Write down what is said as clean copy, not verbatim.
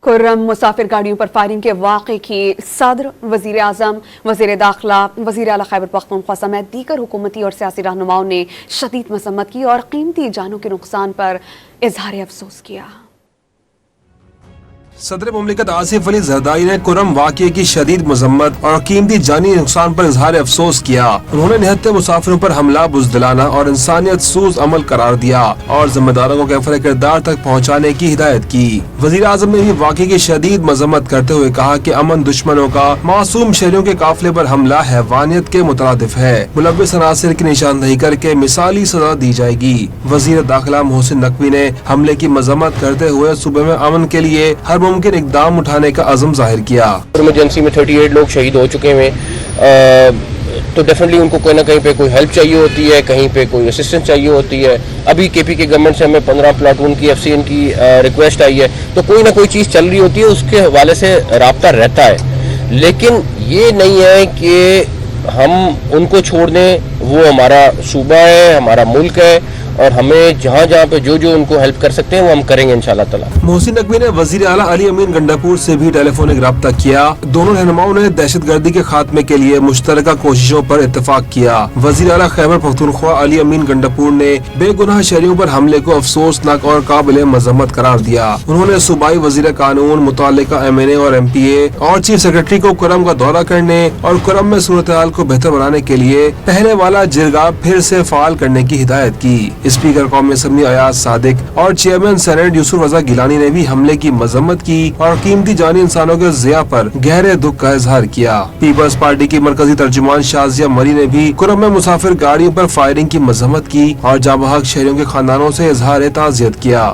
खुर्रम मुसाफिर गाड़ियों पर फायरिंग के वाक़े की सदर, वज़ीर आज़म, वज़ीर दाखिला, वज़ीर आला खैबर पख्तूनख्वा समेत दीगर हुकूमती और सियासी रहनुमाओं ने शदीद मज़म्मत की और कीमती जानों के नुकसान पर इजहार अफसोस किया। सदर मुमलिकत आसिफ अली जरदारी ने खुर्रम वाक़ये की शदीद मजम्मत और कीमती जानी नुकसान पर इजहार अफसोस किया। उन्होंने निहत्ते मुसाफिरों पर हमला बुज़दिलाना और इंसानियत सूज अमल करार दिया और जिम्मेदारों को कैफर किरदार तक पहुँचाने की हिदायत की। वज़ीर आज़म ने भी वाक़ये की शदीद मजम्मत करते हुए कहा कि अमन दुश्मनों का मासूम शहरियों के काफिले पर हमला हैवानियत के मुतरादिफ है। मुलव्विस अनासिर की निशानदही करके मिसाली सजा दी जाएगी। वज़ीर दाखिला मोहसिन नकवी ने हमले की मजम्मत करते हुए सूबे में अमन के लिए हर मुमकिन इकदाम उठाने का अज़म जाहिर किया। इमरजेंसी में 38 लोग शहीद हो चुके हैं, तो डेफिनेटली उनको कोई ना कहीं पे कोई हेल्प चाहिए होती है, कहीं पे कोई असिस्टेंस चाहिए होती है। अभी केपी के गवर्नमेंट से हमें 15 प्लाटून की FCN की रिक्वेस्ट आई है, तो कोई ना कोई चीज़ चल रही होती है, उसके हवाले से राब्ता रहता है। लेकिन ये नहीं है कि हम उनको छोड़ दें। वो हमारा सूबा है, हमारा मुल्क है, और हमें जहाँ जहाँ पे जो जो उनको हेल्प कर सकते हैं वो हम करेंगे इंशाल्लाह ताला। मोहसिन नकवी ने वज़ीर आला अली अमीन गंडापुर से भी टेलीफोनिक राब्ता किया। दोनों रहनुमाओं ने दहशतगर्दी के खात्मे के लिए मुश्तरका कोशिशों पर इत्तेफाक किया। वज़ीर आला खैबर पख्तूनख्वा अली अमीन गंडापुर ने बेगुनाह शहरियों पर हमले को अफसोसनाक और काबिल मजम्मत करार दिया। उन्होंने सूबाई वज़ीर कानून, मुतल्लिका MNA और MPA और चीफ सेक्रेटरी को खुर्रम का दौरा करने और खुर्रम में सूरत हाल को बेहतर बनाने के लिए पहले वाला जिरगा फिर से फाल करने की हिदायत की। स्पीकर कौमी असम्बली अयाज सादिक और चेयरमैन सेनेट यूसुफ रजा गिलानी ने भी हमले की मजम्मत की और कीमती जानी इंसानों के ज़िया पर गहरे दुख का इजहार किया। पीपल्स पार्टी की मरकजी तर्जुमान शाजिया मरी ने भी खुर्रम में मुसाफिर गाड़ियों पर फायरिंग की मजम्मत की और जाबहक शहरियों के खानदानों से इजहार ताज़ियत किया।